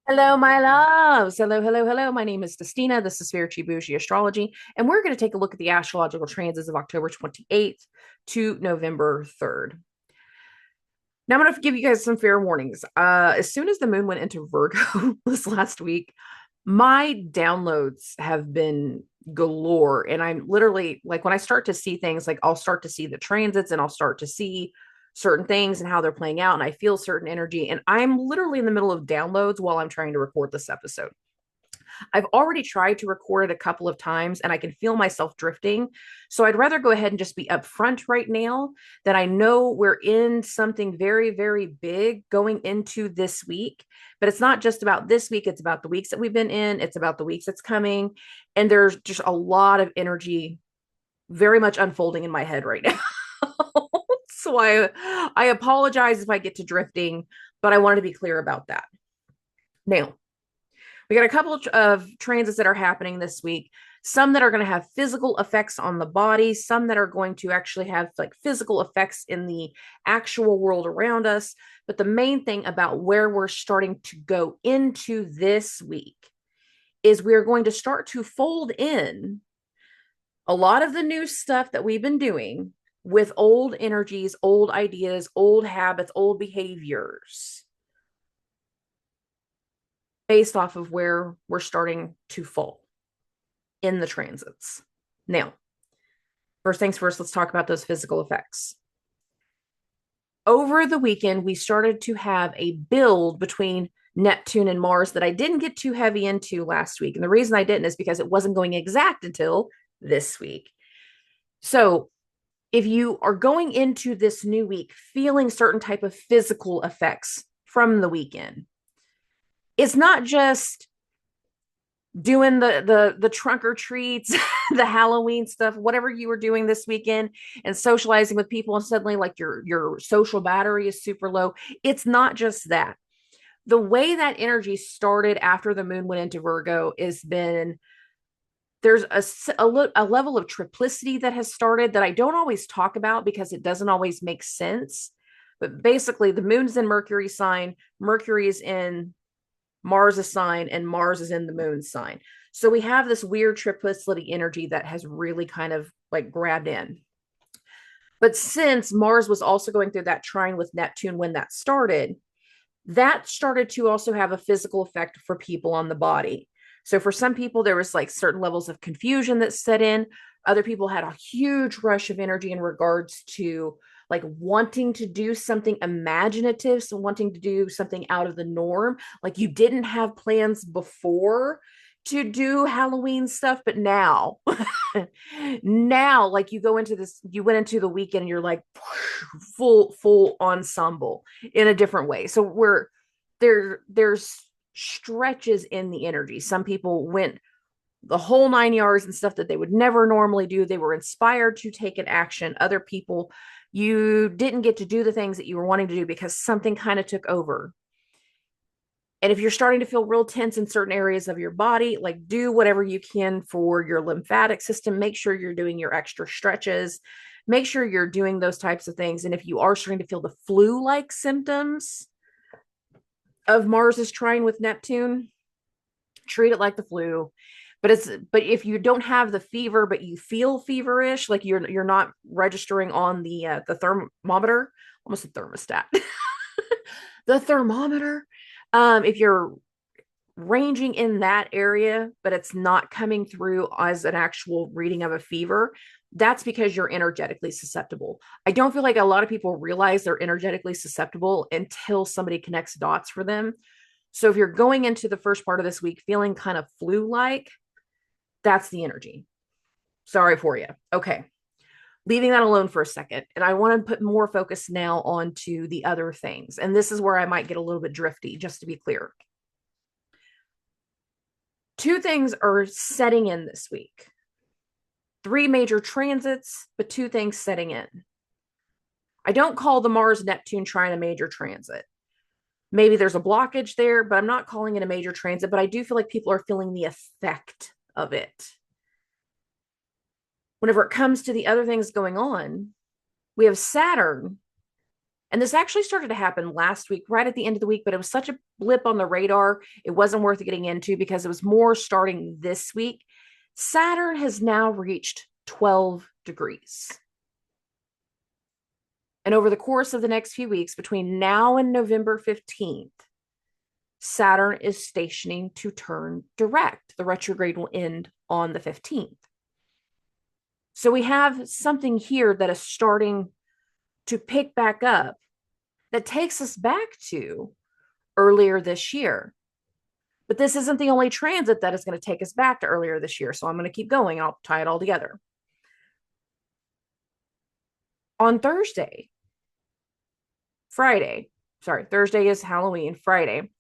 Hello, my loves. Hello, hello, hello. My name is Dustina. This is Spiritual Boujee Astrology, and we're going to take a look at the astrological transits of October 28th to November 3rd. Now, I'm going to give you guys some fair warnings. As soon as the moon went into Virgo this last week, my downloads have been galore. And I'm literally like, when I start to see things, like I'll start to see the transits and I'll start to see certain things and how they're playing out. And I feel certain energy. And I'm literally in the middle of downloads while I'm trying to record this episode. I've already tried to record it a couple of times and I can feel myself drifting. So I'd rather go ahead and just be upfront right now that I know we're in something very, very big going into this week. But it's not just about this week, it's about the weeks that we've been in, it's about the weeks that's coming. And there's just a lot of energy very much unfolding in my head right now. So I apologize if I get to drifting, but I wanted to be clear about that. Now, we got a couple of transits that are happening this week. Some that are going to have physical effects on the body, some that are going to actually have like physical effects in the actual world around us. But the main thing about where we're starting to go into this week is we're going to start to fold in a lot of the new stuff that we've been doing with old energies, old ideas, old habits, old behaviors based off of where we're starting to fall in the transits. Now, first things first, let's talk about those physical effects. Over the weekend, we started to have a build between Neptune and Mars that I didn't get too heavy into last week. And the reason I didn't is because it wasn't going exact until this week. So, if you are going into this new week feeling certain type of physical effects from the weekend, it's not just doing the trunk or treats, the Halloween stuff, whatever you were doing this weekend, and socializing with people, and suddenly like your social battery is super low. It's not just that. The way that energy started after the moon went into Virgo has been there's a level of triplicity that has started that I don't always talk about because it doesn't always make sense. But basically, the moon's in Mercury sign, Mercury is in Mars' sign, and Mars is in the moon's sign. So we have this weird triplicity energy that has really kind of like grabbed in. But since Mars was also going through that trine with Neptune when that started to also have a physical effect for people on the body. So for some people, there was like certain levels of confusion that set in. Other people had a huge rush of energy in regards to like wanting to do something imaginative, so wanting to do something out of the norm. Like you didn't have plans before to do Halloween stuff, but now, now, like you went into the weekend and you're like full ensemble in a different way. So there's stretches in the energy. Some people went the whole 9 yards and stuff that they would never normally do. They were inspired to take an action. Other people, you didn't get to do the things that you were wanting to do because something kind of took over. And if you're starting to feel real tense in certain areas of your body, like do whatever you can for your lymphatic system. Make sure you're doing your extra stretches. Make sure you're doing those types of things. And if you are starting to feel the flu like symptoms of Mars's trine with Neptune, treat it like the flu. But if you don't have the fever but you feel feverish, like you're not registering on the thermometer, almost a thermostat, the thermometer. If you're ranging in that area but it's not coming through as an actual reading of a fever, that's because you're energetically susceptible. I don't feel like a lot of people realize they're energetically susceptible until somebody connects dots for them. So if you're going into the first part of this week feeling kind of flu like, that's the energy. Sorry for you. Okay. Leaving that alone for a second. And I want to put more focus now onto the other things. And this is where I might get a little bit drifty, just to be clear. Two things are setting in this week. Three major transits, but two things setting in. I don't call the Mars Neptune trine a major transit. Maybe there's a blockage there, but I'm not calling it a major transit. But I do feel like people are feeling the effect of it. Whenever it comes to the other things going on, we have Saturn And this actually started to happen last week, right at the end of the week, but it was such a blip on the radar. It wasn't worth getting into because it was more starting this week. Saturn has now reached 12 degrees. And over the course of the next few weeks, between now and November 15th, Saturn is stationing to turn direct. The retrograde will end on the 15th. So we have something here that is starting to pick back up that takes us back to earlier this year. But this isn't the only transit that is going to take us back to earlier this year. So I'm going to keep going. I'll tie it all together. On Thursday is Halloween. Friday,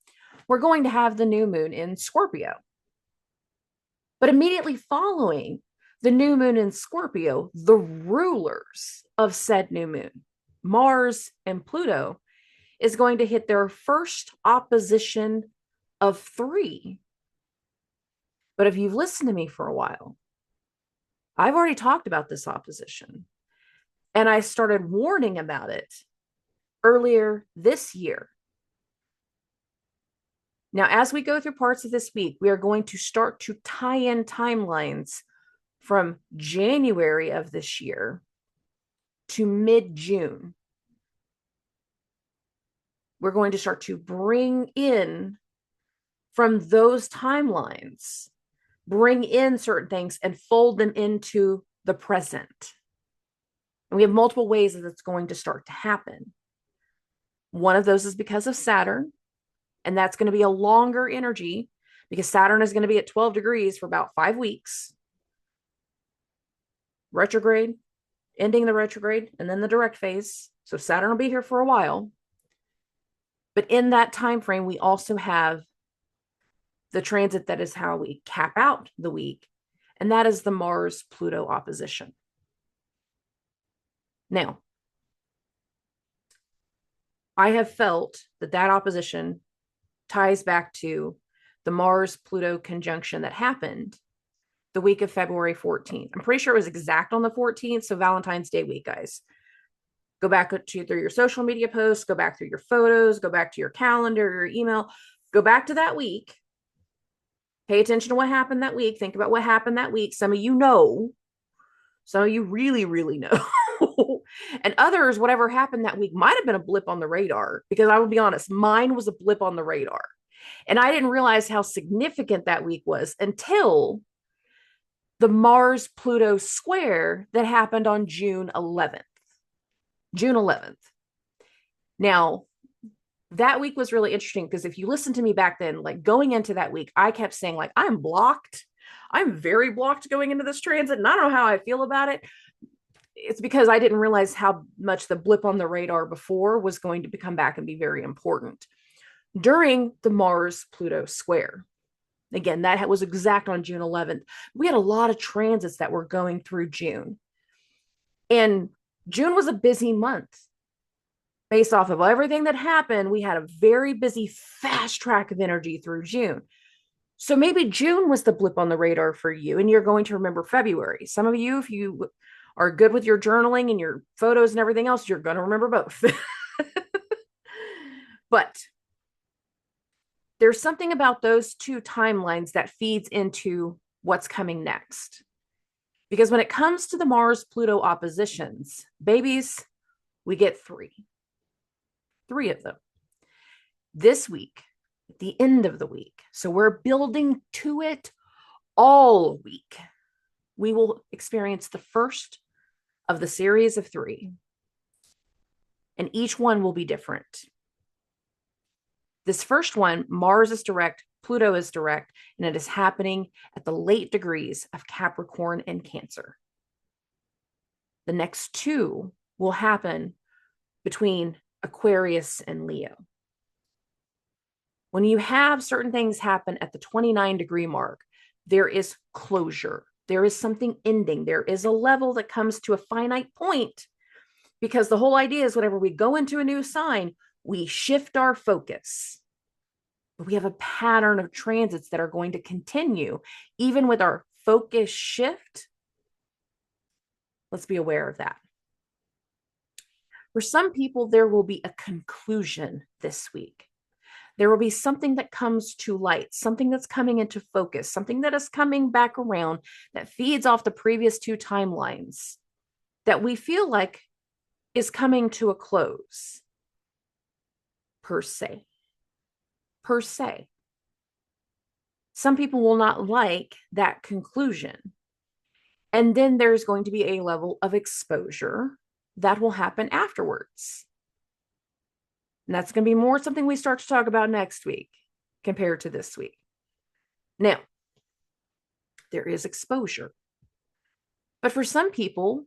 we're going to have the new moon in Scorpio. But immediately following the new moon in Scorpio, the rulers of said new moon, Mars and Pluto, is going to hit their first opposition of 3. But if you've listened to me for a while, I've already talked about this opposition. And I started warning about it earlier this year. Now, as we go through parts of this week, we are going to start to tie in timelines from January of this year to mid-June. We're going to start to bring in from those timelines, bring in certain things and fold them into the present. And we have multiple ways that it's going to start to happen. One of those is because of Saturn, and that's going to be a longer energy because Saturn is going to be at 12 degrees for about 5 weeks. Retrograde, ending the retrograde, and then the direct phase. So Saturn will be here for a while. But in that time frame, we also have the transit that is how we cap out the week, and that is the Mars-Pluto opposition. Now, I have felt that that opposition ties back to the Mars-Pluto conjunction that happened the week of February 14th. I'm pretty sure it was exact on the 14th, so Valentine's Day week, guys. Go back through your social media posts, go back through your photos, go back to your calendar, your email, go back to that week. Pay attention to what happened that week. Think about what happened that week. Some of you know, some of you really, really know. And others, whatever happened that week might have been a blip on the radar, because I will be honest, mine was a blip on the radar. And I didn't realize how significant that week was until the Mars-Pluto square that happened on June 11th. June 11th. Now, that week was really interesting because if you listen to me back then, like going into that week, I kept saying like, I'm blocked. I'm very blocked going into this transit. And I don't know how I feel about it. It's because I didn't realize how much the blip on the radar before was going to come back and be very important during the Mars-Pluto square. Again, that was exact on June 11th. We had a lot of transits that were going through June. And June was a busy month. Based off of everything that happened, we had a very busy fast track of energy through June. So maybe June was the blip on the radar for you, and you're going to remember February. Some of you, if you are good with your journaling and your photos and everything else, you're going to remember both. But there's something about those two timelines that feeds into what's coming next. Because when it comes to the Mars-Pluto oppositions, babies, we get 3 of them this week, at the end of the week. So we're building to it all week. We will experience the first of the series of 3, and each one will be different. This first one, Mars is direct, Pluto is direct, and it is happening at the late degrees of Capricorn and Cancer. The next 2 will happen between Aquarius and Leo. When you have certain things happen at the 29-degree mark, there is closure. There is something ending. There is a level that comes to a finite point, because the whole idea is whenever we go into a new sign, we shift our focus. But we have a pattern of transits that are going to continue. Even with our focus shift, let's be aware of that. For some people, there will be a conclusion this week. There will be something that comes to light, something that's coming into focus, something that is coming back around that feeds off the previous two timelines that we feel like is coming to a close, per se. Per se. Some people will not like that conclusion. And then there's going to be a level of exposure that will happen afterwards. And that's going to be more something we start to talk about next week compared to this week. Now, there is exposure. But for some people,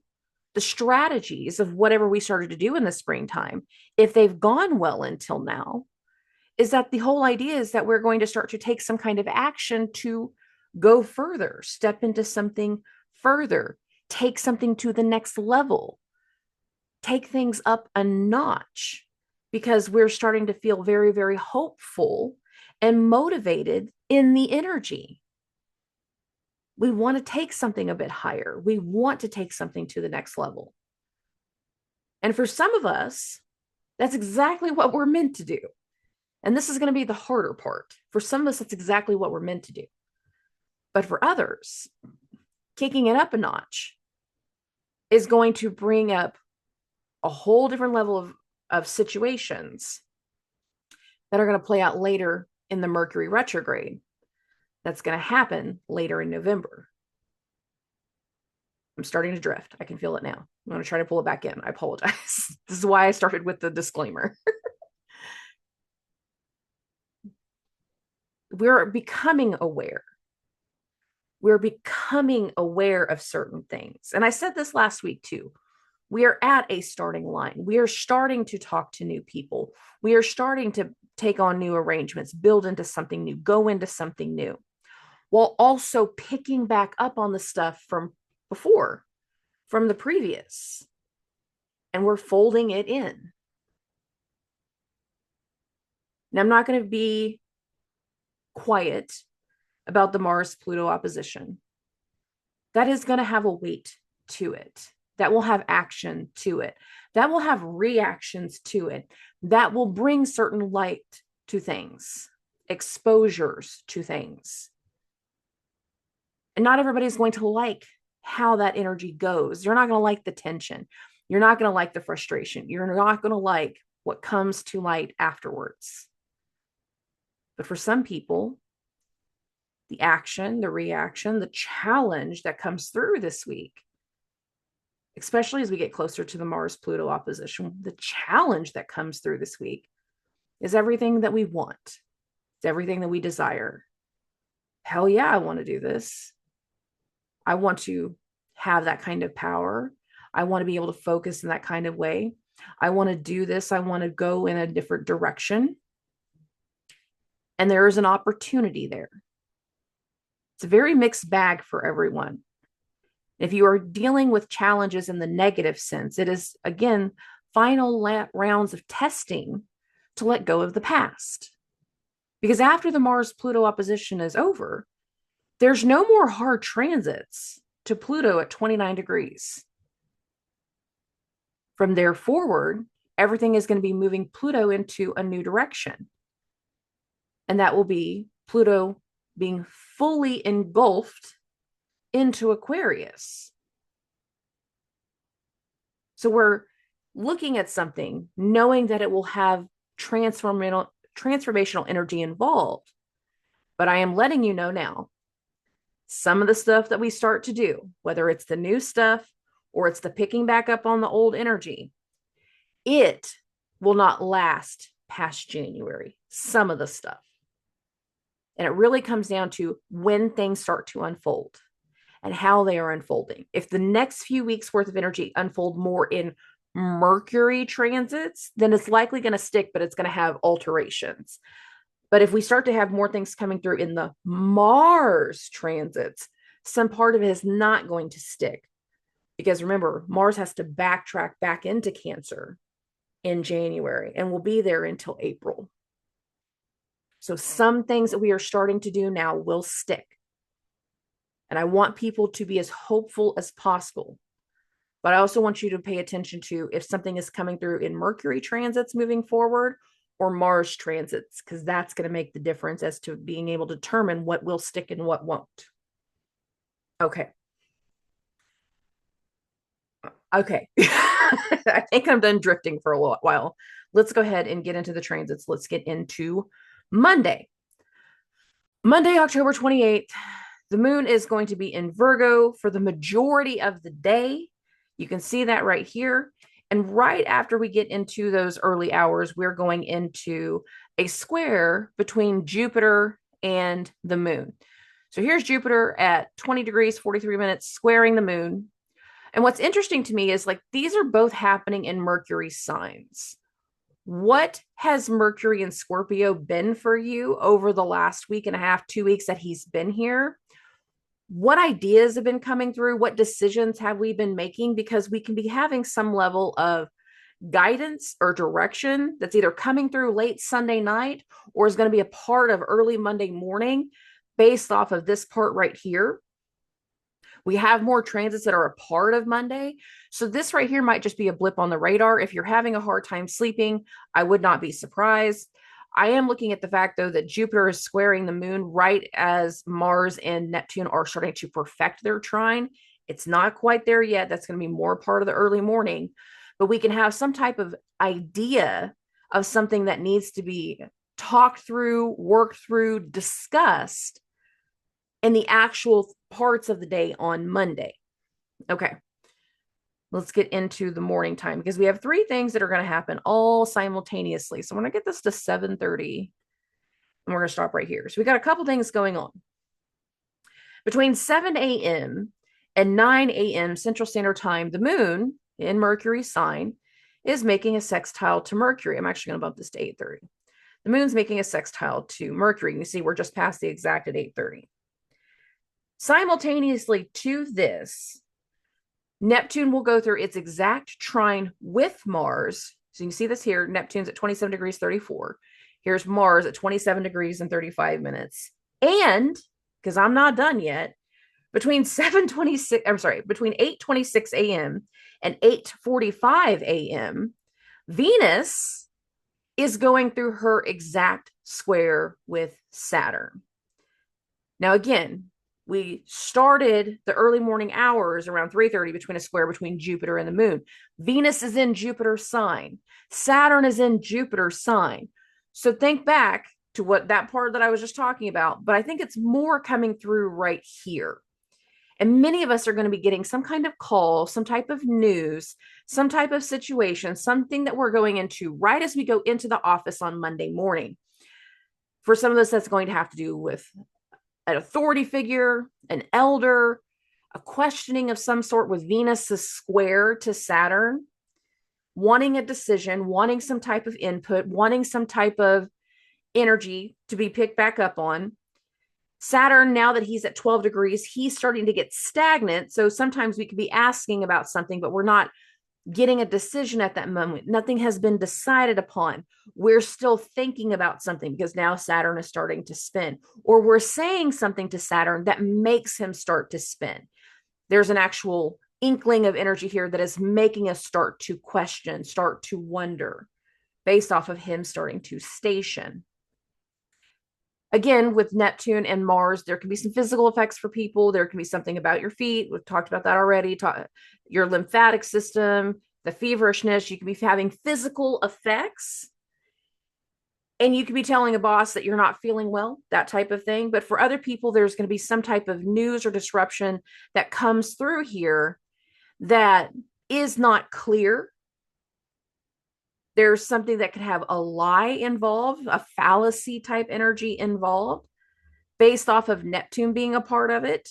the strategies of whatever we started to do in the springtime, if they've gone well until now, is that the whole idea is that we're going to start to take some kind of action to go further, step into something further, take something to the next level, take things up a notch, because we're starting to feel very, very hopeful and motivated in the energy. We want to take something a bit higher. We want to take something to the next level. And for some of us, that's exactly what we're meant to do. And this is going to be the harder part. For some of us, that's exactly what we're meant to do. But for others, kicking it up a notch is going to bring up a whole different level of situations that are going to play out later in the Mercury retrograde. That's going to happen later in November. I'm starting to drift. I can feel it now. I'm going to try to pull it back in. I apologize. This is why I started with the disclaimer. We're becoming aware. We're becoming aware of certain things. And I said this last week too. We are at a starting line. We are starting to talk to new people. We are starting to take on new arrangements, build into something new, go into something new, while also picking back up on the stuff from before, from the previous. And we're folding it in. Now, I'm not going to be quiet about the Mars-Pluto opposition. That is going to have a weight to it. That will have action to it. That will have reactions to it. That will bring certain light to things, exposures to things. And not everybody's going to like how that energy goes. You're not going to like the tension. You're not going to like the frustration. You're not going to like what comes to light afterwards. But for some people, the action, the reaction, the challenge that comes through this week, especially as we get closer to the Mars-Pluto opposition, the challenge that comes through this week is everything that we want. It's everything that we desire. Hell yeah, I want to do this. I want to have that kind of power. I want to be able to focus in that kind of way. I want to do this. I want to go in a different direction. And there is an opportunity there. It's a very mixed bag for everyone. If you are dealing with challenges in the negative sense, it is, again, final rounds of testing to let go of the past. Because after the Mars-Pluto opposition is over, there's no more hard transits to Pluto at 29 degrees. From there forward, everything is going to be moving Pluto into a new direction. And that will be Pluto being fully engulfed into Aquarius. So we're looking at something, knowing that it will have transformational energy involved. But I am letting you know now, some of the stuff that we start to do, whether it's the new stuff or it's the picking back up on the old energy, it will not last past January, some of the stuff. And it really comes down to when things start to unfold and how they are unfolding. If the next few weeks worth of energy unfold more in Mercury transits, then it's likely going to stick, but it's going to have alterations. But if we start to have more things coming through in the Mars transits, some part of it is not going to stick. Because remember, Mars has to backtrack back into Cancer in January and will be there until April. So some things that we are starting to do now will stick. And I want people to be as hopeful as possible. But I also want you to pay attention to if something is coming through in Mercury transits moving forward or Mars transits, because that's going to make the difference as to being able to determine what will stick and what won't. Okay. Okay. I think I'm done drifting for a while. Let's go ahead and get into the transits. Let's get into Monday. Monday, October 28th. The moon is going to be in Virgo for the majority of the day. You can see that right here. And right after we get into those early hours, we're going into a square between Jupiter and the moon. So here's Jupiter at 20 degrees, 43 minutes, squaring the moon. And what's interesting to me is like these are both happening in Mercury signs. What has Mercury in Scorpio been for you over the last week and a half, 2 weeks that he's been here? What ideas have been coming through? What decisions have we been making? Because we can be having some level of guidance or direction that's either coming through late Sunday night or is going to be a part of early Monday morning based off of this part right here. We have more transits that are a part of Monday. So this right here might just be a blip on the radar. If you're having a hard time sleeping, I would not be surprised. I am looking at the fact, though, that Jupiter is squaring the moon right as Mars and Neptune are starting to perfect their trine. It's not quite there yet. That's going to be more part of the early morning. But we can have some type of idea of something that needs to be talked through, worked through, discussed in the actual parts of the day on Monday. Okay. Let's get into the morning time because we have three things that are going to happen all simultaneously. So I'm going to get this to 7:30 and we're going to stop right here. So we got a couple things going on. Between 7 a.m. and 9 a.m. Central Standard Time, the moon in Mercury's sign is making a sextile to Mercury. I'm actually going to bump this to 8:30. The moon's making a sextile to Mercury. You see, we're just past the exact at 8:30. Simultaneously to this, Neptune will go through its exact trine with Mars. So you can see this here. Neptune's at 27 degrees 34. Here's Mars at 27 degrees and 35 minutes. And because I'm not done yet, between 8:26 a.m. and 8:45 a.m., Venus is going through her exact square with Saturn. Now, again, we started the early morning hours around 3:30 between a square between Jupiter and the moon. Venus is in Jupiter's sign. Saturn is in Jupiter's sign. So think back to what that part that I was just talking about, but I think it's more coming through right here. And many of us are going to be getting some kind of call, some type of news, some type of situation, something that we're going into right as we go into the office on Monday morning. For some of us, that's going to have to do with an authority figure, an elder, a questioning of some sort with Venus' square to Saturn, wanting a decision, wanting some type of input, wanting some type of energy to be picked back up on. Saturn, now that he's at 12 degrees, he's starting to get stagnant. So sometimes we could be asking about something, but we're not getting a decision at that moment. Nothing has been decided upon. We're still thinking about something because now Saturn is starting to spin, or we're saying something to Saturn that makes him start to spin. There's an actual inkling of energy here that is making us start to question, start to wonder based off of him starting to station. Again, with Neptune and Mars, there can be some physical effects for people. There can be something about your feet. We've talked about that already. Your lymphatic system, the feverishness. You can be having physical effects. And you could be telling a boss that you're not feeling well, that type of thing. But for other people, there's going to be some type of news or disruption that comes through here that is not clear. There's something that could have a lie involved, a fallacy type energy involved based off of Neptune being a part of it.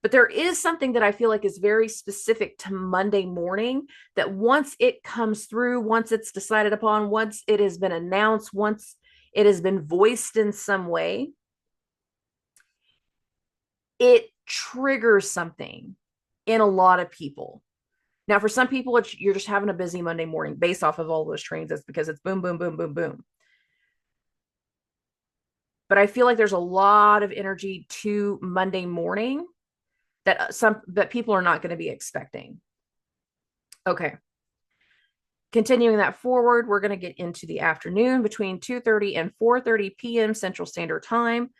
But there is something that I feel like is very specific to Monday morning that once it comes through, once it's decided upon, once it has been announced, once it has been voiced in some way, it triggers something in a lot of people. Now, for some people, you're just having a busy Monday morning based off of all those trains. That's because it's boom, boom, boom, boom, boom. But I feel like there's a lot of energy to Monday morning that people are not going to be expecting. Okay. Continuing that forward, we're going to get into the afternoon between 2:30 and 4:30 p.m. Central Standard Time.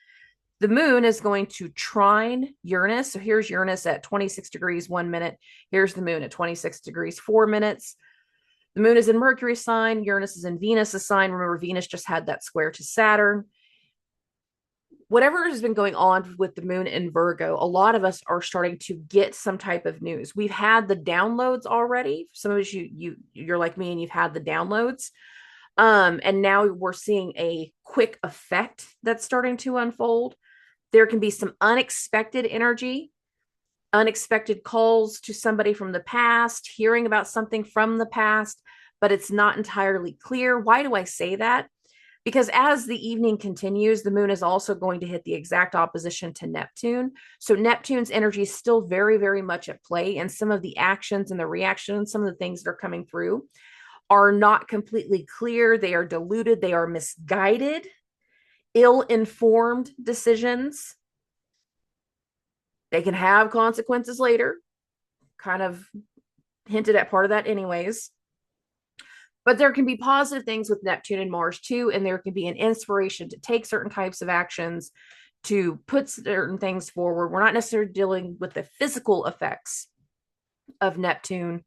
The moon is going to trine Uranus. So here's Uranus at 26 degrees 1 minute. Here's the moon at 26 degrees 4 minutes. The moon is in Mercury's sign. Uranus is in Venus's sign. Remember, Venus just had that square to Saturn. Whatever has been going on with the moon in Virgo, a lot of us are starting to get some type of news. We've had the downloads already. Some of you're like me and you've had the downloads. And now we're seeing a quick effect that's starting to unfold. There can be some unexpected energy, unexpected calls to somebody from the past, hearing about something from the past, but it's not entirely clear. Why do I say that? Because as the evening continues, the moon is also going to hit the exact opposition to Neptune. So Neptune's energy is still very, very much at play. And some of the actions and the reactions, some of the things that are coming through are not completely clear. They are diluted. They are misguided, ill-informed decisions. They can have consequences later. Kind of hinted at part of that anyways. But there can be positive things with Neptune and Mars too, and there can be an inspiration to take certain types of actions, to put certain things forward. We're not necessarily dealing with the physical effects of Neptune,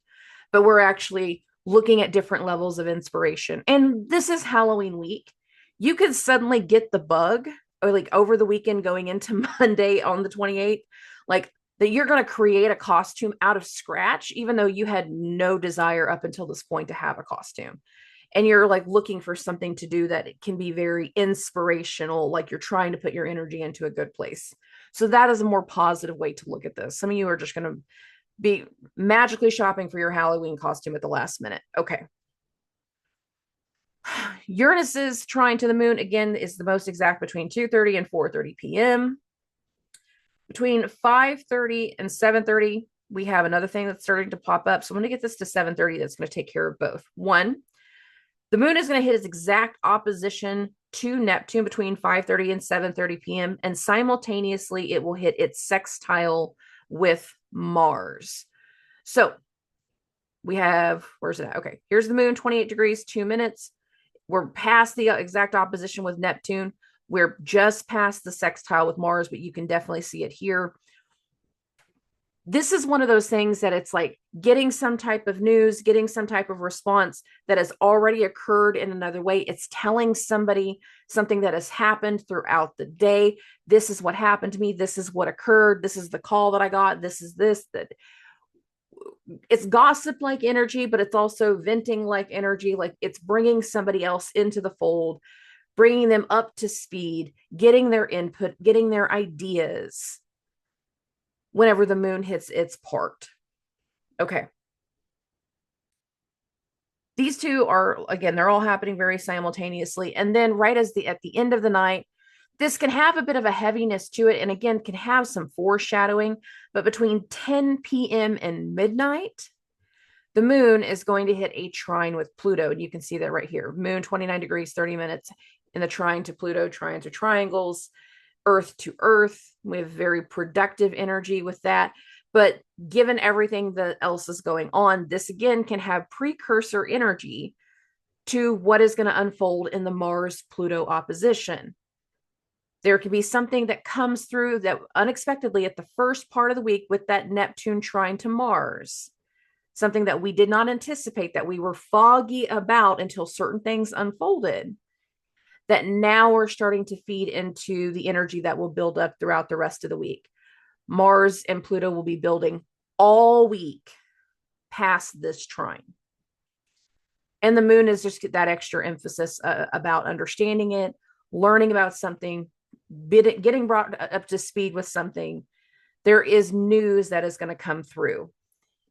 but we're actually looking at different levels of inspiration. And this is Halloween week. You could suddenly get the bug, or like over the weekend going into Monday on the 28th, like that you're going to create a costume out of scratch, even though you had no desire up until this point to have a costume. And you're like looking for something to do that it can be very inspirational, like you're trying to put your energy into a good place. So that is a more positive way to look at this. Some of you are just going to be magically shopping for your Halloween costume at the last minute. Okay. Uranus's trine to the moon, again, is the most exact between 2:30 and 4:30 p.m. Between 5:30 and 7:30, we have another thing that's starting to pop up. So I'm going to get this to 7:30. That's going to take care of both. One, the moon is going to hit its exact opposition to Neptune between 5:30 and 7:30 p.m. And simultaneously, it will hit its sextile with Mars. So we have, where's it at? Okay, here's the moon, 28 degrees, 2 minutes. We're past the exact opposition with Neptune. We're just past the sextile with Mars, but you can definitely see it here. This is one of those things that it's like getting some type of news, getting some type of response that has already occurred in another way. It's telling somebody something that has happened throughout the day. This is what happened to me. This is what occurred. This is the call that I got. This is this. That it's gossip like energy, but it's also venting like energy. Like it's bringing somebody else into the fold, bringing them up to speed, getting their input, getting their ideas whenever the moon hits its part. Okay. These two are, again, they're all happening very simultaneously. And then right at the end of the night, this can have a bit of a heaviness to it. And again, can have some foreshadowing, but between 10 p.m. and midnight, the moon is going to hit a trine with Pluto. And you can see that right here. Moon, 29 degrees, 30 minutes in the trine to Pluto, trine to triangles, Earth to Earth. We have very productive energy with that. But given everything that else is going on, this again can have precursor energy to what is going to unfold in the Mars-Pluto opposition. There can be something that comes through that unexpectedly at the first part of the week with that Neptune trine to Mars. Something that we did not anticipate, that we were foggy about until certain things unfolded, that now we're starting to feed into the energy that will build up throughout the rest of the week. Mars and Pluto will be building all week past this trine. And the moon is just that extra emphasis about understanding it, learning about something, getting brought up to speed with something. There is news that is going to come through.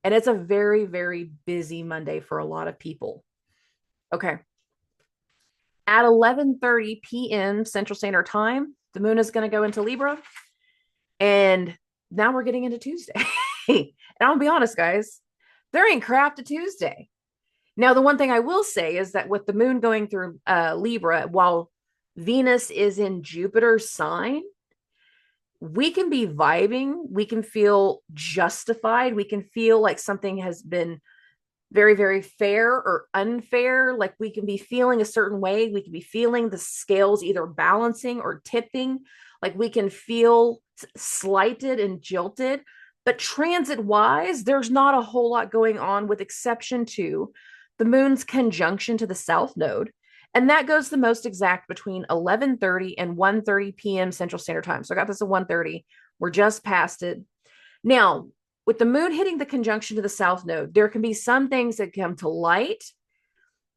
And it's a very, very busy Monday for a lot of people. Okay. At 11:30 p.m. Central Standard Time, the moon is going to go into Libra. And now we're getting into Tuesday. And I'll be honest, guys, there ain't crap to Tuesday. Now, the one thing I will say is that with the moon going through Libra, while Venus is in Jupiter's sign, we can be vibing. We can feel justified. We can feel like something has been very, very fair or unfair. Like we can be feeling a certain way. We can be feeling the scales either balancing or tipping. Like we can feel slighted and jilted. But transit wise, there's not a whole lot going on with exception to the moon's conjunction to the south node. And that goes the most exact between 11:30 and 1:30 p.m. Central Standard Time. So I got this at 1:30. We're just past it. Now, with the moon hitting the conjunction to the south node, there can be some things that come to light.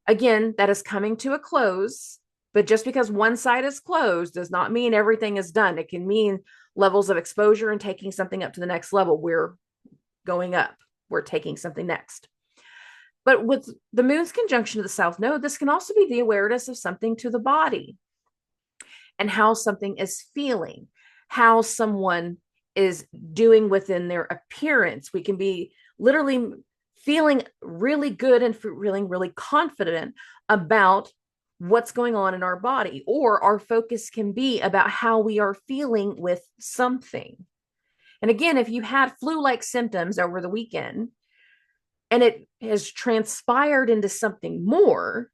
Again, that is coming to a close, but just because one side is closed does not mean everything is done. It can mean levels of exposure and taking something up to the next level. We're going up, we're taking something next. But with the moon's conjunction to the south node, this can also be the awareness of something to the body and how something is feeling, how someone is doing within their appearance. We can be literally feeling really good and feeling really confident about what's going on in our body, or our focus can be about how we are feeling with something. And again, if you had flu-like symptoms over the weekend and it has transpired into something more,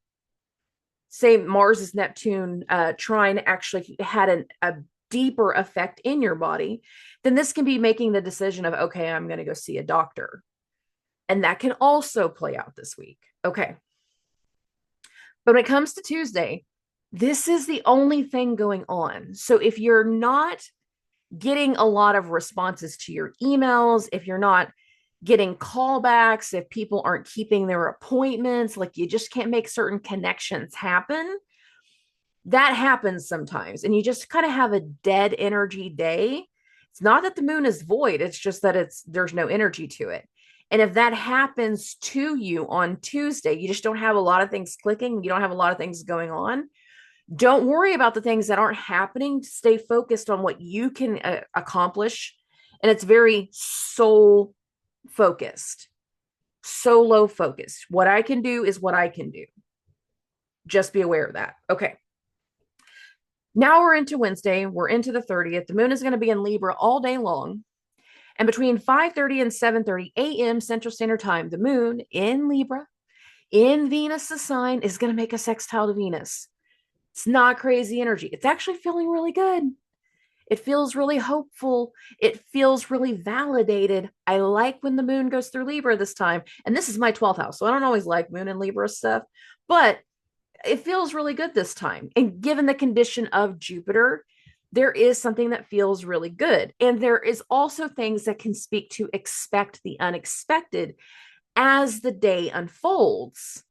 say Mars's Neptune trine actually had a deeper effect in your body, then this can be making the decision of, okay, I'm going to go see a doctor. And that can also play out this week. Okay. But when it comes to Tuesday, this is the only thing going on. So if you're not getting a lot of responses to your emails, if you're not getting callbacks, if people aren't keeping their appointments, like you just can't make certain connections happen, that happens sometimes. And you just kind of have a dead energy day. It's not that the moon is void, it's just that there's no energy to it. And if that happens to you on Tuesday, you just don't have a lot of things clicking, you don't have a lot of things going on. Don't worry about the things that aren't happening. Stay focused on what you can accomplish. And it's very soul focused, solo focused. What I can do is what I can do. Just be aware of that. Okay. Now we're into Wednesday. We're into the 30th. The moon is going to be in Libra all day long. And between 5:30 and 7:30 a.m. Central Standard Time, the moon in Libra, in Venus's sign, is going to make a sextile to Venus. It's not crazy energy. It's actually feeling really good. It feels really hopeful. It feels really validated. I like when the moon goes through Libra this time. And this is my 12th house, so I don't always like moon and Libra stuff, but it feels really good this time. And given the condition of Jupiter, there is something that feels really good. And there is also things that can speak to expect the unexpected as the day unfolds,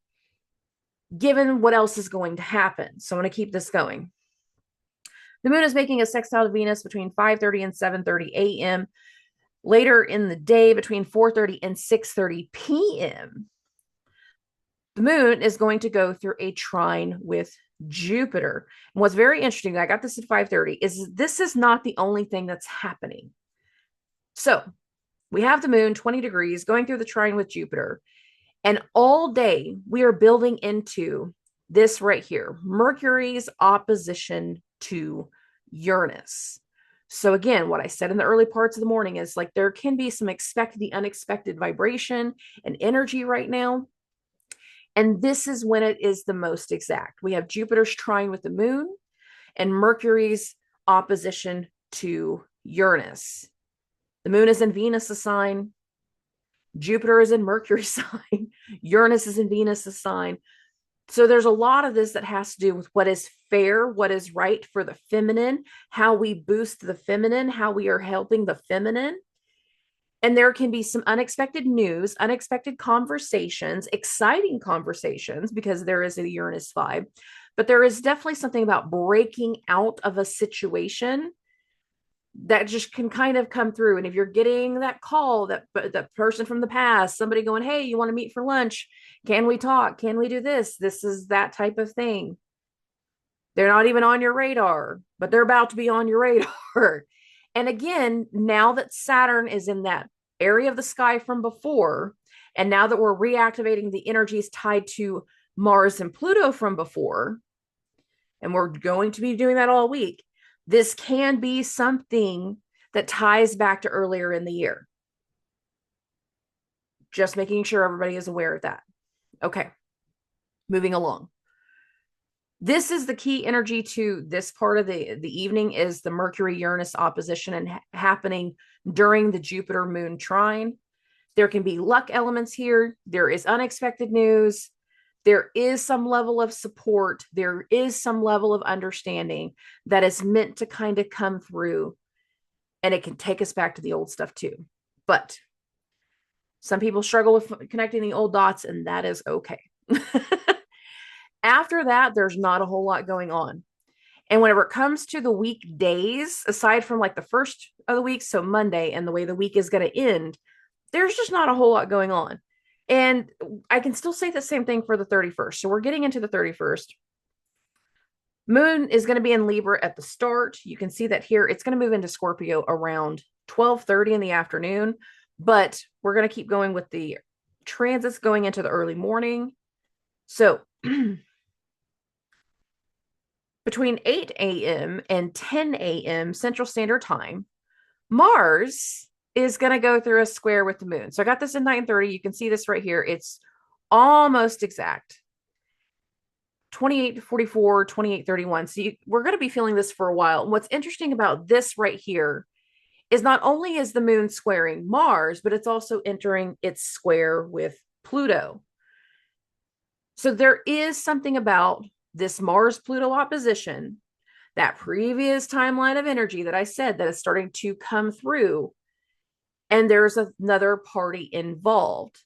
given what else is going to happen. So I'm going to keep this going. The moon is making a sextile to Venus between 5:30 and 7:30 a.m. Later in the day, between 4:30 and 6:30 p.m., the moon is going to go through a trine with Jupiter. And what's very interesting, I got this at 5:30, is this is not the only thing that's happening. So we have the moon 20 degrees going through the trine with Jupiter. And all day we are building into this right here, Mercury's opposition to Uranus. So again, what I said in the early parts of the morning is like there can be some the unexpected vibration and energy right now. And this is when it is the most exact. We have Jupiter's trine with the moon and Mercury's opposition to Uranus. The moon is in Venus' sign. Jupiter is in Mercury's sign. Uranus is in Venus' sign. So there's a lot of this that has to do with what is fair, what is right for the feminine, how we boost the feminine, how we are helping the feminine. And there can be some unexpected news, unexpected conversations, exciting conversations, because there is a Uranus vibe. But there is definitely something about breaking out of a situation that just can kind of come through. And if you're getting that call, that person from the past, somebody going, hey, you want to meet for lunch? Can we talk? Can we do this? This is that type of thing. They're not even on your radar, but they're about to be on your radar. And again, now that Saturn is in that area of the sky from before, and now that we're reactivating the energies tied to Mars and Pluto from before, and we're going to be doing that all week, this can be something that ties back to earlier in the year. Just making sure everybody is aware of that. Okay, moving along. This is the key energy to this part of the evening, is the Mercury-Uranus opposition and happening during the Jupiter-Moon trine. There can be luck elements here. There is unexpected news. There is some level of support. There is some level of understanding that is meant to kind of come through, and it can take us back to the old stuff too. But some people struggle with connecting the old dots, and that is okay. After that, there's not a whole lot going on. And whenever it comes to the weekdays, aside from like the first of the week, so Monday, and the way the week is going to end, there's just not a whole lot going on. And I can still say the same thing for the 31st. So we're getting into the 31st. Moon is going to be in Libra at the start. You can see that here. It's going to move into Scorpio around 12:30 in the afternoon, but we're going to keep going with the transits going into the early morning. So between 8 a.m. and 10 a.m. Central Standard Time, Mars is going to go through a square with the moon. So I got this in 9:30. You can see this right here. It's almost exact. 28:44, 28:31. So we're going to be feeling this for a while. And what's interesting about this right here is not only is the moon squaring Mars, but it's also entering its square with Pluto. So there is something about this Mars-Pluto opposition, that previous timeline of energy that I said that is starting to come through, and there's another party involved.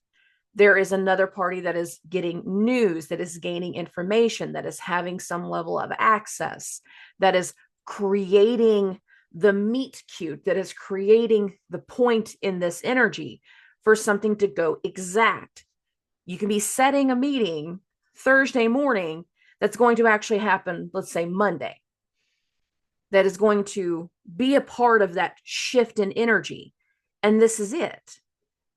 There is another party that is getting news, that is gaining information, that is having some level of access, that is creating the meet cute, that is creating the point in this energy for something to go exact. You can be setting a meeting Thursday morning that's going to actually happen, let's say Monday, that is going to be a part of that shift in energy. And this is it.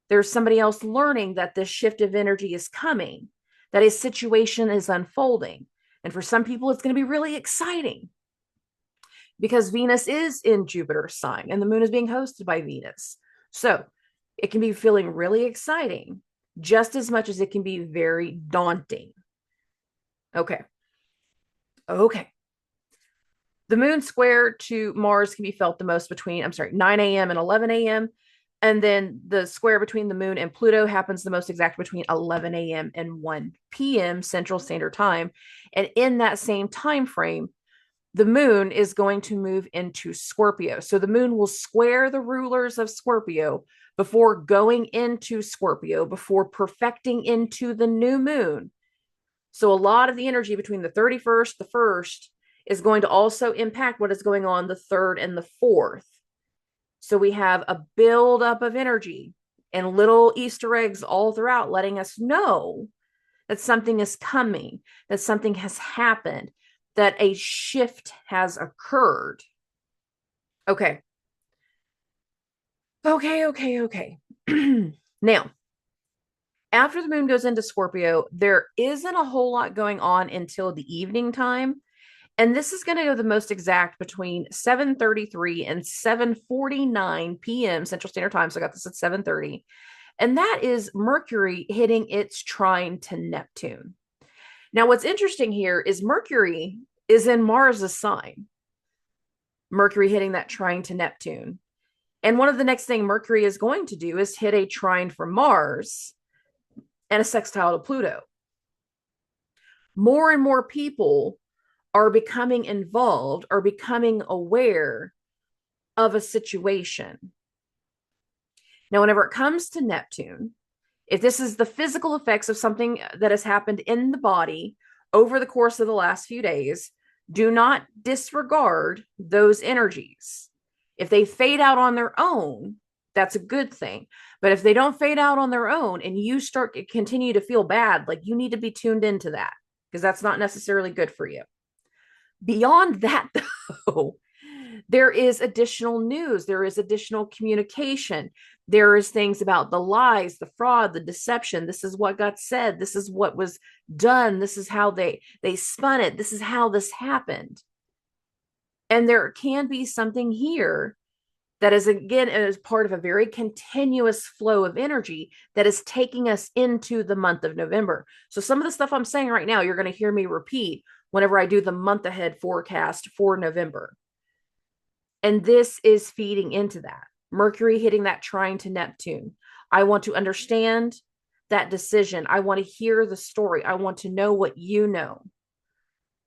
There's somebody else learning that this shift of energy is coming, that a situation is unfolding. And for some people, it's going to be really exciting because Venus is in Jupiter's sign and the moon is being hosted by Venus. So it can be feeling really exciting just as much as it can be very daunting. Okay. The moon square to Mars can be felt the most between, 9 a.m. and 11 a.m. And then the square between the moon and Pluto happens the most exact between 11 a.m. and 1 p.m. Central Standard Time. And in that same time frame, the moon is going to move into Scorpio. So the moon will square the rulers of Scorpio before going into Scorpio, before perfecting into the new moon. So a lot of the energy between the 31st, the 1st, is going to also impact what is going on the 3rd and the 4th. So we have a buildup of energy and little Easter eggs all throughout letting us know that something is coming, that something has happened, that a shift has occurred. Okay. Now, after the moon goes into Scorpio, there isn't a whole lot going on until the evening time. And this is going to go the most exact between 7:33 and 7:49 p.m. Central Standard Time. So I got this at 7:30. And that is Mercury hitting its trine to Neptune. Now, what's interesting here is Mercury is in Mars's sign. Mercury hitting that trine to Neptune. And one of the next thing Mercury is going to do is hit a trine for Mars and a sextile to Pluto. More and more people are becoming involved, are becoming aware of a situation. Now, whenever it comes to Neptune, if this is the physical effects of something that has happened in the body over the course of the last few days, do not disregard those energies. If they fade out on their own, that's a good thing. But if they don't fade out on their own and you continue to feel bad, like you need to be tuned into that because that's not necessarily good for you. Beyond that, though, there is additional news. There is additional communication. There is things about the lies, the fraud, the deception. This is what got said. This is what was done. This is how they spun it. This is how this happened. And there can be something here that is, again, is part of a very continuous flow of energy that is taking us into the month of November. So some of the stuff I'm saying right now, you're going to hear me repeat whenever I do the month ahead forecast for November. And this is feeding into that. Mercury hitting that trine to Neptune. I want to understand that decision. I want to hear the story. I want to know what you know.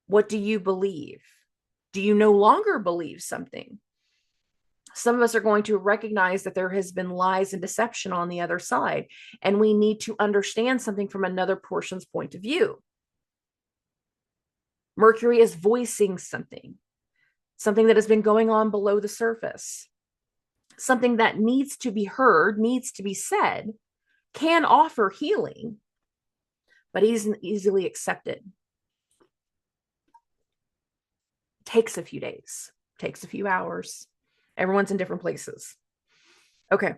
What do you believe? Do you no longer believe something? Some of us are going to recognize that there has been lies and deception on the other side, and we need to understand something from another person's point of view. Mercury is voicing something that has been going on below the surface, something that needs to be heard, needs to be said, can offer healing, but isn't easily accepted. Takes a few days, takes a few hours. Everyone's in different places. Okay.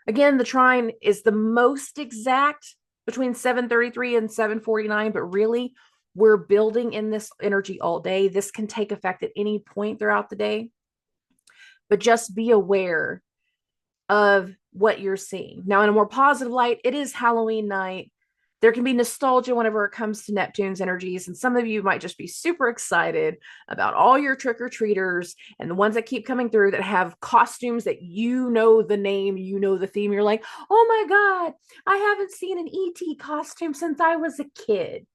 Again, the trine is the most exact between 7:33 and 7:49, but really we're building in this energy all day. This can take effect at any point throughout the day, but just be aware of what you're seeing. Now, in a more positive light, it is Halloween night. There can be nostalgia whenever it comes to Neptune's energies. And some of you might just be super excited about all your trick-or-treaters and the ones that keep coming through that have costumes that you know the name, you know the theme. You're like, oh my God, I haven't seen an ET costume since I was a kid.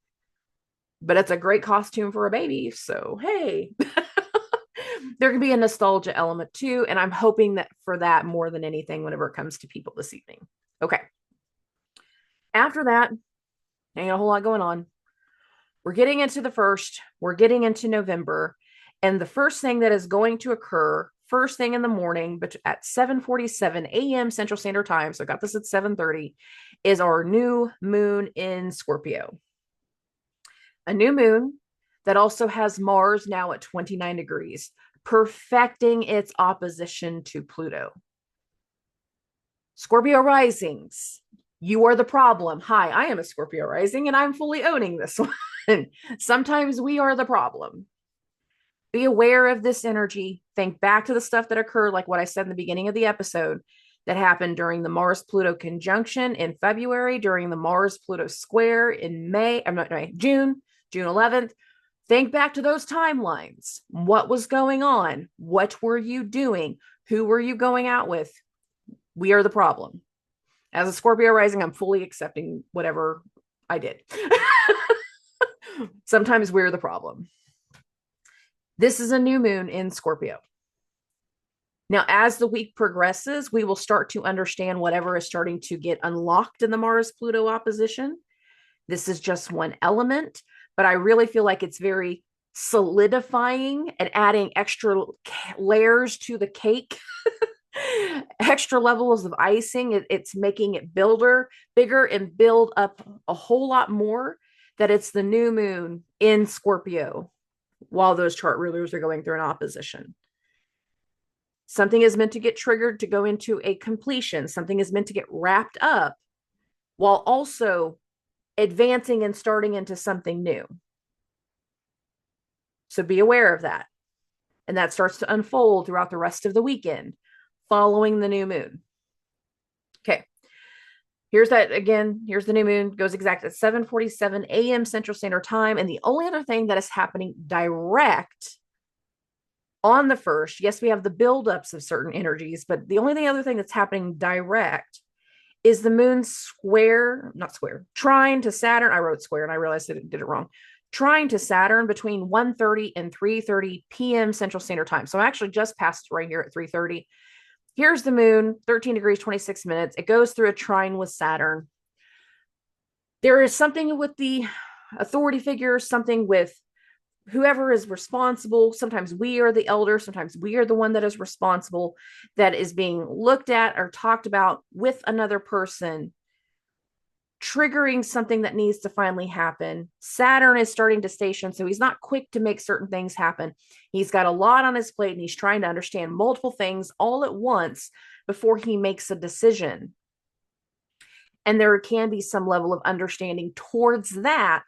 But it's a great costume for a baby. So, hey. There can be a nostalgia element too. And I'm hoping that for that more than anything whenever it comes to people this evening. Okay. After that, ain't a whole lot going on. We're getting into the first, we're getting into November, and the first thing that is going to occur first thing in the morning, but at 7:47 a.m. Central Standard Time, so I got this at 7:30, is our new moon in Scorpio. A new moon that also has Mars now at 29 degrees, perfecting its opposition to Pluto. Scorpio risings, you are the problem. Hi, I am a Scorpio rising and I'm fully owning this one. Sometimes we are the problem. Be aware of this energy. Think back to the stuff that occurred, like what I said in the beginning of the episode, that happened during the Mars-Pluto conjunction in February, during the Mars-Pluto square in June 11th. Think back to those timelines. What was going on? What were you doing? Who were you going out with? We are the problem. As a Scorpio rising, I'm fully accepting whatever I did. Sometimes we're the problem. This is a new moon in Scorpio. Now, as the week progresses, we will start to understand whatever is starting to get unlocked in the Mars-Pluto opposition. This is just one element, but I really feel like it's very solidifying and adding extra layers to the cake. Extra levels of icing. It's making it bigger and build up a whole lot more, that it's the new moon in Scorpio while those chart rulers are going through an opposition. Something is meant to get triggered to go into a completion. Something is meant to get wrapped up while also advancing and starting into something new. So be aware of that. And that starts to unfold throughout the rest of the weekend following the new moon. Okay. Here's that again. Here's the new moon. Goes exact at 7:47 a.m. Central Standard Time. And the only other thing that is happening direct on the first, yes, we have the buildups of certain energies, but the only other thing that's happening direct is the moon's trine to Saturn. I wrote square and I realized that I did it wrong. Trine to Saturn between 1:30 and 3:30 p.m. Central Standard Time. So I actually just passed right here at 3:30. Here's the moon, 13 degrees, 26 minutes. It goes through a trine with Saturn. There is something with the authority figures, something with whoever is responsible. Sometimes we are the elder. Sometimes we are the one that is responsible, that is being looked at or talked about with another person, triggering something that needs to finally happen. Saturn is starting to station, so he's not quick to make certain things happen. He's got a lot on his plate and he's trying to understand multiple things all at once before he makes a decision. And there can be some level of understanding towards that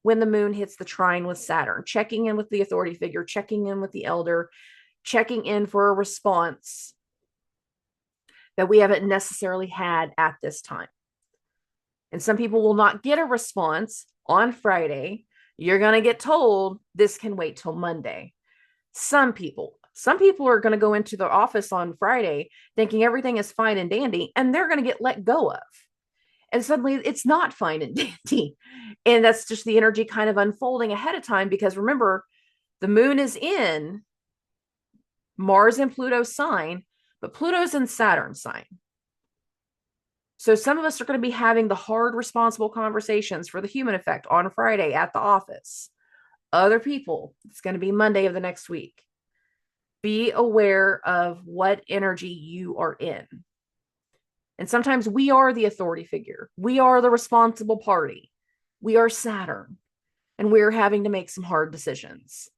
when the moon hits the trine with Saturn, checking in with the authority figure, checking in with the elder, checking in for a response that we haven't necessarily had at this time. And some people will not get a response on Friday. You're going to get told this can wait till Monday. Some people are going to go into the office on Friday thinking everything is fine and dandy, and they're going to get let go of. And suddenly it's not fine and dandy. And that's just the energy kind of unfolding ahead of time, because remember, the moon is in Mars and Pluto's sign, but Pluto's in Saturn's sign. So some of us are going to be having the hard, responsible conversations for the human effect on Friday at the office. Other people, it's going to be Monday of the next week. Be aware of what energy you are in. And sometimes we are the authority figure. We are the responsible party. We are Saturn, and we're having to make some hard decisions.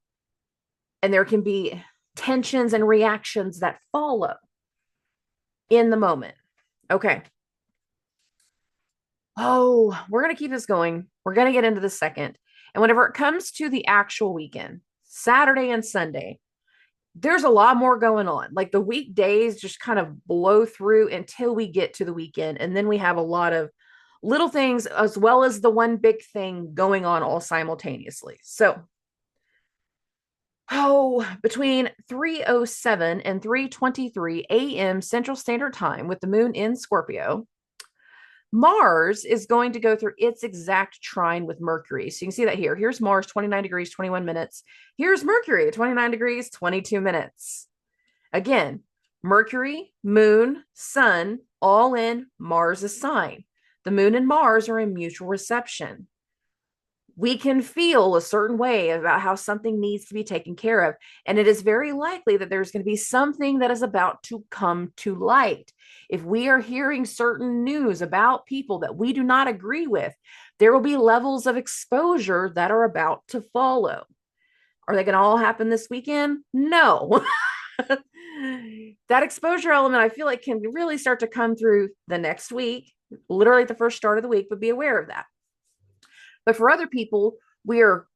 And there can be tensions and reactions that follow in the moment. Okay. Oh, we're going to keep this going. We're going to get into the second. And whenever it comes to the actual weekend, Saturday and Sunday, there's a lot more going on. Like the weekdays just kind of blow through until we get to the weekend. And then we have a lot of little things as well as the one big thing going on all simultaneously. So, between 3:07 and 3:23 a.m. Central Standard Time, with the moon in Scorpio, Mars is going to go through its exact trine with Mercury. So you can see that here. Here's Mars, 29 degrees, 21 minutes. Here's Mercury, 29 degrees, 22 minutes. Again, Mercury, moon, sun, all in Mars' sign. The moon and Mars are in mutual reception. We can feel a certain way about how something needs to be taken care of. And it is very likely that there's going to be something that is about to come to light. If we are hearing certain news about people that we do not agree with, there will be levels of exposure that are about to follow. Are they going to all happen this weekend? No. That exposure element, I feel like, can really start to come through the next week, literally at the first start of the week, but be aware of that. But for other people, we are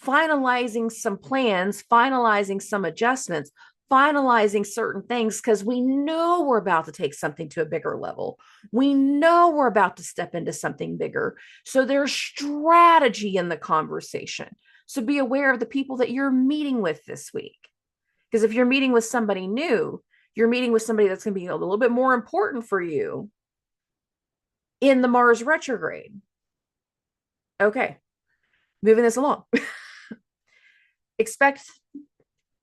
finalizing some plans, finalizing some adjustments, finalizing certain things because we know we're about to take something to a bigger level. We know we're about to step into something bigger. So there's strategy in the conversation. So be aware of the people that you're meeting with this week. Because if you're meeting with somebody new, you're meeting with somebody that's going to be a little bit more important for you in the Mars retrograde. Okay, moving this along. Expect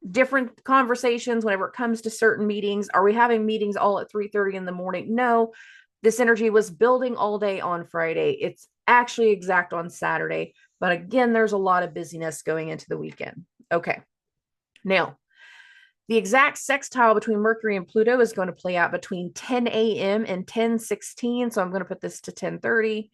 different conversations whenever it comes to certain meetings. Are we having meetings all at 3:30 in the morning? No, this energy was building all day on Friday. It's actually exact on Saturday. But again, there's a lot of busyness going into the weekend. Okay, now the exact sextile between Mercury and Pluto is going to play out between 10 a.m. and 10:16. So I'm going to put this to 10:30.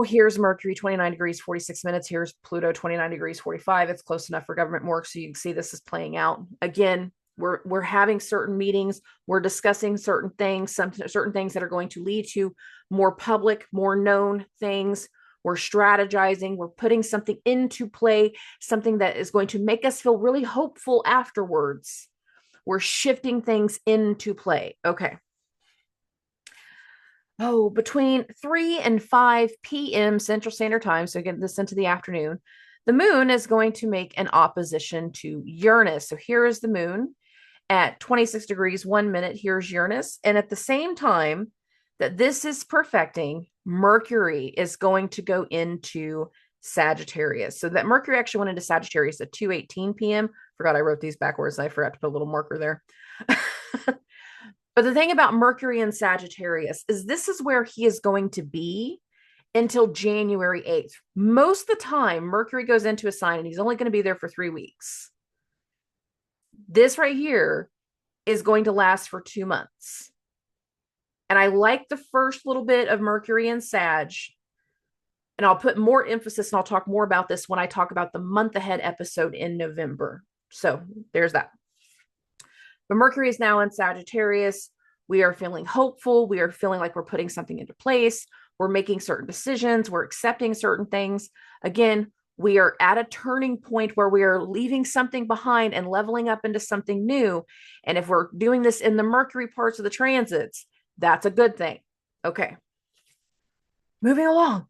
Here's Mercury, 29 degrees, 46 minutes. Here's Pluto, 29 degrees, 45. It's close enough for government work. So you can see this is playing out. Again, we're having certain meetings. We're discussing certain things, certain things that are going to lead to more public, more known things. We're strategizing. We're putting something into play, something that is going to make us feel really hopeful afterwards. We're shifting things into play. Okay. Between 3 and 5 p.m. Central Standard Time, so get this into the afternoon, the moon is going to make an opposition to Uranus. So here is the moon at 26 degrees, 1 minute. Here's Uranus. And at the same time that this is perfecting, Mercury is going to go into Sagittarius. So that Mercury actually went into Sagittarius at 2:18 p.m. Forgot I wrote these backwards. I forgot to put a little marker there. But the thing about Mercury and Sagittarius is this is where he is going to be until January 8th. Most of the time, Mercury goes into a sign and he's only going to be there for 3 weeks. This right here is going to last for 2 months. And I like the first little bit of Mercury and Sag. And I'll put more emphasis and I'll talk more about this when I talk about the month ahead episode in November. So there's that. But Mercury is now in Sagittarius. We are feeling hopeful. We are feeling like we're putting something into place. We're making certain decisions. We're accepting certain things. Again, We are at a turning point where we are leaving something behind and leveling up into something new. And if we're doing this in the Mercury parts of the transits, that's a good thing. Okay. Moving along.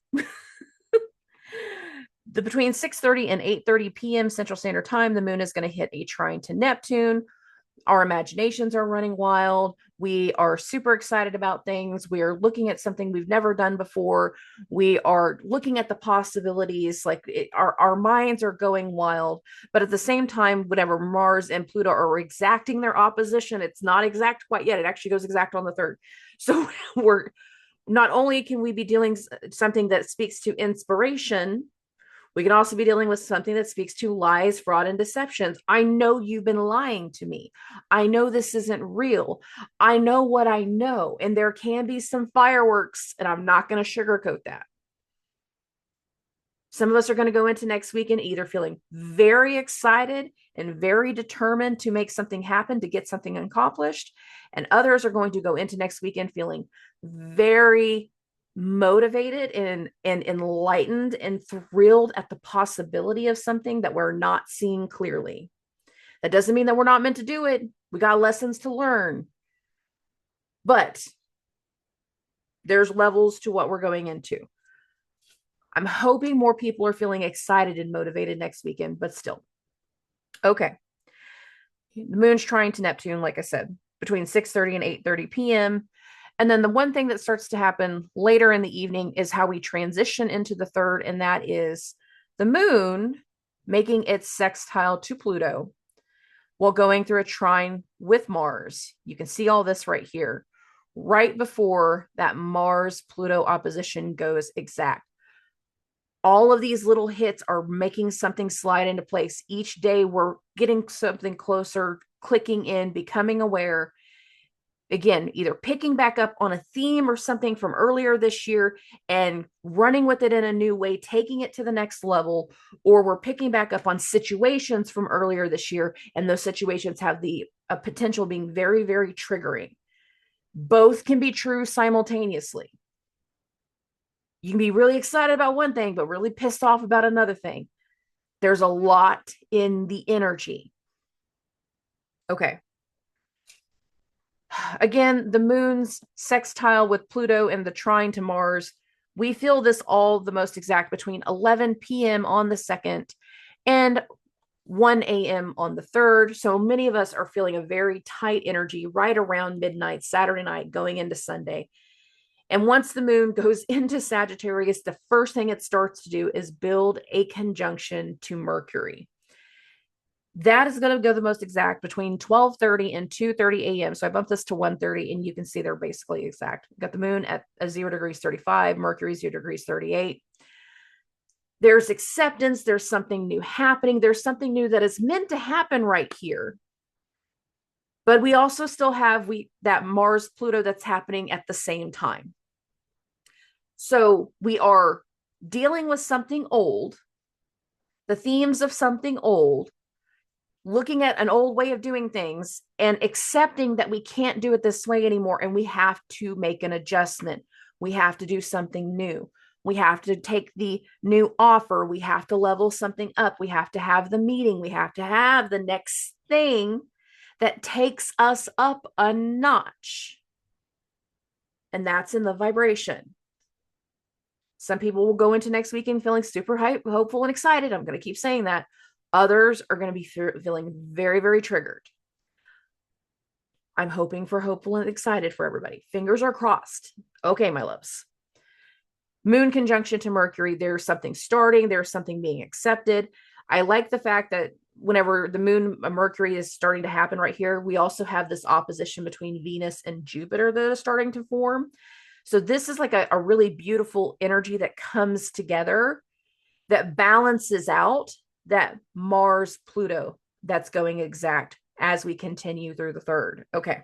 Between 6:30 and 8:30 p.m. Central Standard Time, the moon is going to hit a trine to Neptune. Our imaginations are running wild. We are super excited about things. We are looking at something we've never done before. We are looking at the possibilities. Our minds are going wild. But at the same time, whenever Mars and Pluto are exacting their opposition, it's not exact quite yet. It actually goes exact on the 3rd. So we're not only can we be dealing something that speaks to inspiration, we can also be dealing with something that speaks to lies, fraud, and deceptions. I know you've been lying to me. I know this isn't real. I know what I know. And there can be some fireworks, and I'm not going to sugarcoat that. Some of us are going to go into next weekend either feeling very excited and very determined to make something happen, to get something accomplished. And others are going to go into next weekend feeling very motivated and enlightened and thrilled at the possibility of something that we're not seeing clearly. That doesn't mean that we're not meant to do it. We got lessons to learn. But there's levels to what we're going into. I'm hoping more people are feeling excited and motivated next weekend, but still. Okay. The moon's trine to Neptune, like I said, between 6:30 and 8:30 p.m. And then the one thing that starts to happen later in the evening is how we transition into the 3rd, and that is the moon making its sextile to Pluto while going through a trine with Mars. You can see all this right here, right before that Mars-Pluto opposition goes exact. All of these little hits are making something slide into place. Each day we're getting something closer, clicking in, becoming aware. Again, either picking back up on a theme or something from earlier this year and running with it in a new way, taking it to the next level, or we're picking back up on situations from earlier this year, and those situations have the potential being very, very triggering. Both can be true simultaneously. You can be really excited about one thing, but really pissed off about another thing. There's a lot in the energy. Okay. Again, the moon's sextile with Pluto and the trine to Mars. We feel this all the most exact between 11 p.m. on the 2nd and 1 a.m. on the 3rd. So many of us are feeling a very tight energy right around midnight, Saturday night, going into Sunday. And once the moon goes into Sagittarius, the first thing it starts to do is build a conjunction to Mercury. That is going to go the most exact between 12:30 and 2:30 a.m. So I bumped this to 1:30, and you can see they're basically exact. We've got the moon at 0 degrees 35, Mercury 0 degrees 38. There's acceptance. There's something new happening. There's something new that is meant to happen right here. But we also still have that Mars Pluto that's happening at the same time. So we are dealing with something old, the themes of something old, looking at an old way of doing things and accepting that we can't do it this way anymore. And we have to make an adjustment. We have to do something new. We have to take the new offer. We have to level something up. We have to have the meeting. We have to have the next thing that takes us up a notch. And that's in the vibration. Some people will go into next weekend feeling super hopeful and excited. I'm going to keep saying that. Others are going to be feeling very, very triggered. I'm hoping for hopeful and excited for everybody. Fingers are crossed. Okay, my loves. Moon conjunction to Mercury. There's something starting. There's something being accepted. I like the fact that whenever the moon Mercury is starting to happen right here, we also have this opposition between Venus and Jupiter that is starting to form. So this is like a really beautiful energy that comes together that balances out that Mars Pluto that's going exact as we continue through the 3rd. Okay.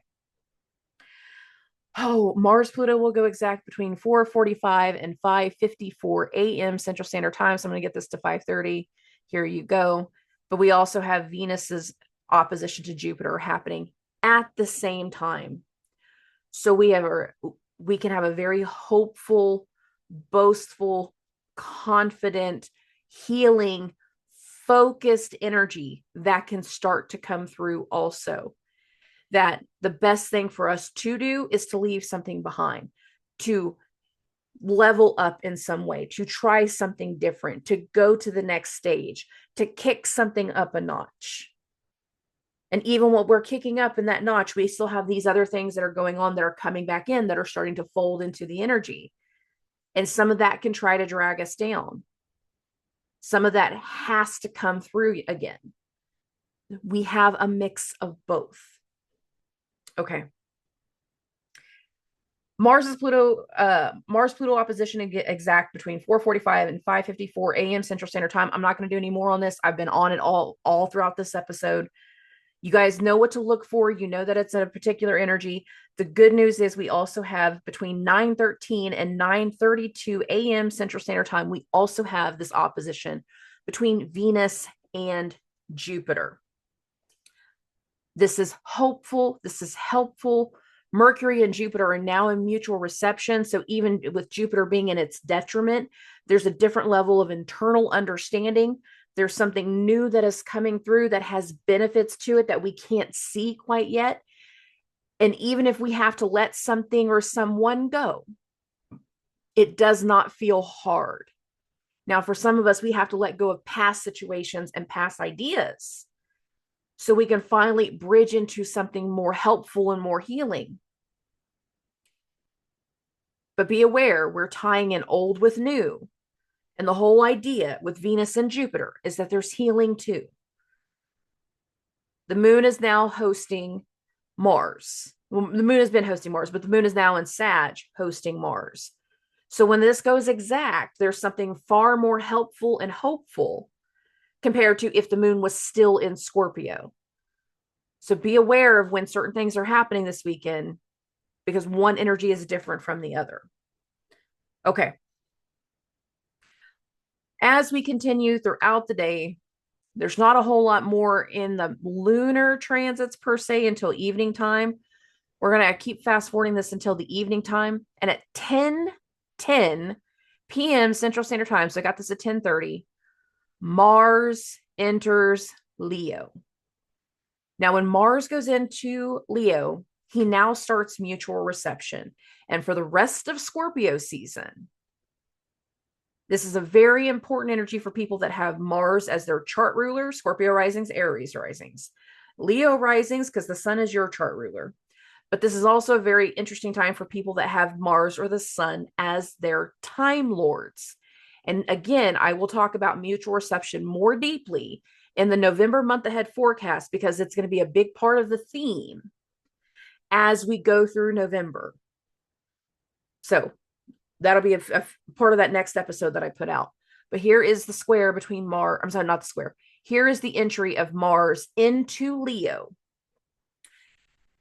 Oh, Mars Pluto will go exact between 4:45 and 5:54 a.m. Central Standard Time. So I'm going to get this to 5:30. Here you go. But we also have Venus's opposition to Jupiter happening at the same time. So we can have a very hopeful, boastful, confident, healing, focused energy that can start to come through also. That the best thing for us to do is to leave something behind, to level up in some way, to try something different, to go to the next stage, to kick something up a notch. And even what we're kicking up in that notch, we still have these other things that are going on that are coming back in that are starting to fold into the energy. And some of that can try to drag us down. Some of that has to come through again. We have a mix of both. Okay. Mars Pluto opposition exact between 4:45 and 5:54 a.m. Central Standard Time. I'm not going to do any more on this. I've been on it all throughout this episode. You guys know what to look for. You know that it's a particular energy. The good news is we also have between 9:13 and 9:32 a.m. Central Standard Time. We also have this opposition between Venus and Jupiter. This is hopeful. This is helpful. Mercury and Jupiter are now in mutual reception. So even with Jupiter being in its detriment, there's a different level of internal understanding. There's something new that is coming through that has benefits to it that we can't see quite yet. And even if we have to let something or someone go, it does not feel hard. Now, for some of us, we have to let go of past situations and past ideas so we can finally bridge into something more helpful and more healing. But be aware, we're tying in old with new. And the whole idea with Venus and Jupiter is that there's healing too. The moon is now hosting Mars. Well, the moon has been hosting Mars, but the moon is now in Sag hosting Mars. So when this goes exact, there's something far more helpful and hopeful compared to if the moon was still in Scorpio. So be aware of when certain things are happening this weekend because one energy is different from the other. Okay. As we continue throughout the day, there's not a whole lot more in the lunar transits per se until evening time. We're going to keep fast forwarding this until the evening time. And at 10:10 p.m. Central Standard Time, so I got this at 10:30, Mars enters Leo. Now, when Mars goes into Leo, he now starts mutual reception. And for the rest of Scorpio season, this is a very important energy for people that have Mars as their chart ruler, Scorpio risings, Aries risings, Leo risings, because the sun is your chart ruler. But this is also a very interesting time for people that have Mars or the sun as their time lords. And again, I will talk about mutual reception more deeply in the November month ahead forecast because it's going to be a big part of the theme as we go through November. So that'll be a part of that next episode that I put out. But here is the square between Mars. I'm sorry, not the square. Here is the entry of Mars into Leo.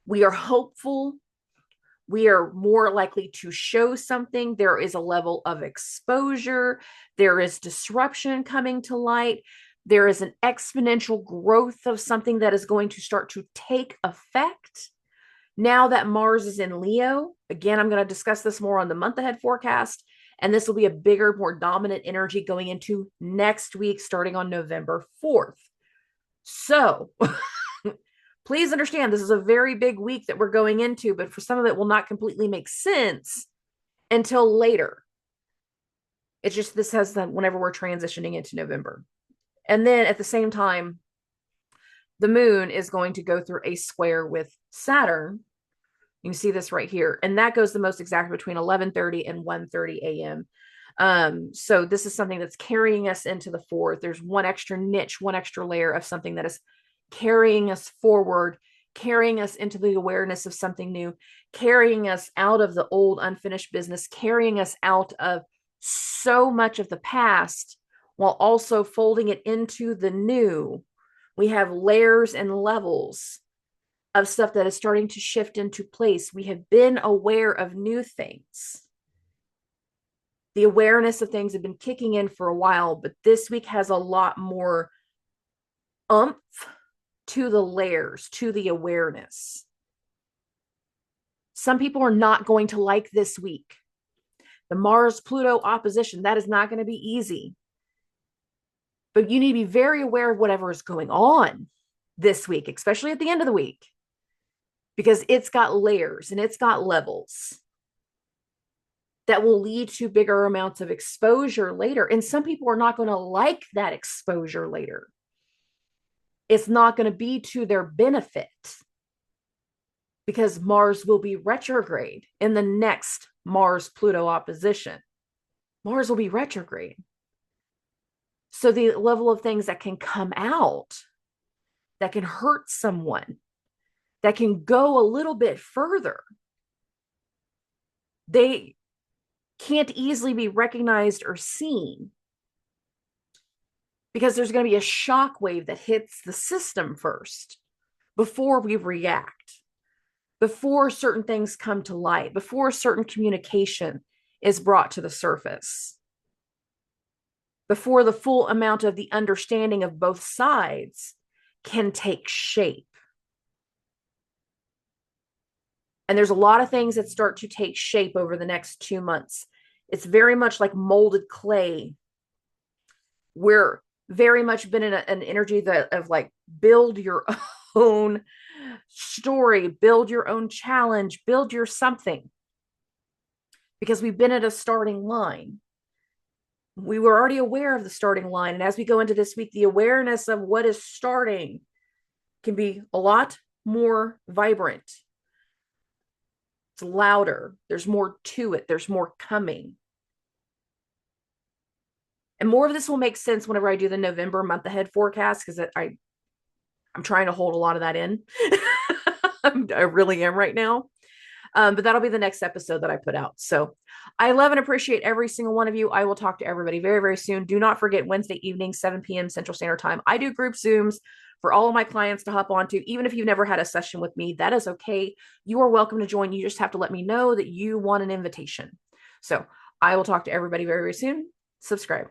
We are hopeful. We are more likely to show something. There is a level of exposure. There is disruption coming to light. There is an exponential growth of something that is going to start to take effect. Now that Mars is in Leo, again, I'm going to discuss this more on the month ahead forecast. And this will be a bigger, more dominant energy going into next week, starting on November 4th. So please understand, this is a very big week that we're going into, but for some of it will not completely make sense until later. It's just, this has the, whenever we're transitioning into November. And then at the same time, the moon is going to go through a square with Saturn. You can see this right here. And that goes the most exact between 11:30 and 1:30 a.m. So this is something that's carrying us into the fourth. There's one extra niche, one extra layer of something that is carrying us forward, carrying us into the awareness of something new, carrying us out of the old unfinished business, carrying us out of so much of the past while also folding it into the new. We have layers and levels of stuff that is starting to shift into place. We have been aware of new things. The awareness of things have been kicking in for a while, but this week has a lot more oomph to the layers, to the awareness. Some people are not going to like this week. The Mars-Pluto opposition, that is not going to be easy. But you need to be very aware of whatever is going on this week, especially at the end of the week, because it's got layers and it's got levels that will lead to bigger amounts of exposure later. And some people are not going to like that exposure later. It's not going to be to their benefit because Mars will be retrograde in the next Mars-Pluto opposition. Mars will be retrograde. So the level of things that can come out that can hurt someone, that can go a little bit further, they can't easily be recognized or seen because there's going to be a shock wave that hits the system first before we react, before certain things come to light, before certain communication is brought to the surface, before the full amount of the understanding of both sides can take shape. And there's a lot of things that start to take shape over the next 2 months. It's very much like molded clay. We're very much been in an energy that of like build your own story, build your own challenge, build your something. Because we've been at a starting line. We were already aware of the starting line. And as we go into this week, the awareness of what is starting can be a lot more vibrant. It's louder. There's more to it. There's more coming. And more of this will make sense whenever I do the November month ahead forecast, because I'm trying to hold a lot of that in. I really am right now. But that'll be the next episode that I put out. So I love and appreciate every single one of you. I will talk to everybody very, very soon. Do not forget Wednesday evening, 7 p.m. Central Standard Time. I do group Zooms for all of my clients to hop onto. Even if you've never had a session with me, that is okay. You are welcome to join. You just have to let me know that you want an invitation. So I will talk to everybody very, very soon. Subscribe.